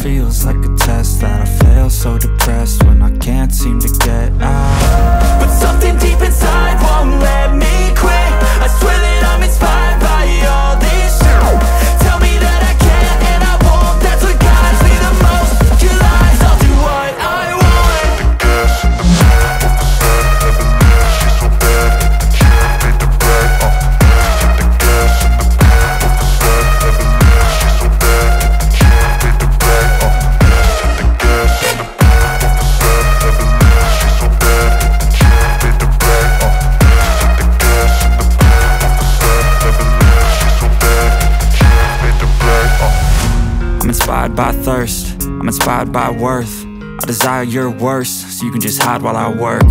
feels like a test that I fail, so depressed when I can't seem to get out. But something deep inside won't let me quit. I swear that I'm inspired by all this shit. Tell me that I can't and I won't. That's what guides me the most. Your lies, I'll do what I want. The gas in the back of the set, never leave, she's so bad. She made the bread, hit the gas in the back of the set, never leave, she's so bad. She made the bread, hit the gas in the back of the set, never leave, she's so bad. She made the bread, hit the gas in the back of the set, never leave, she's so bad. She made the bread, I'm inspired by thirst, I'm inspired by worth. I desire your worst, so you can just hide while I work.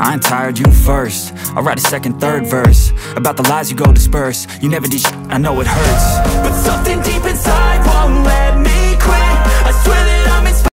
I ain't tired, you first. I'll write a second, third verse about the lies you go disperse. You never did shit, I know it hurts. But something deep inside won't let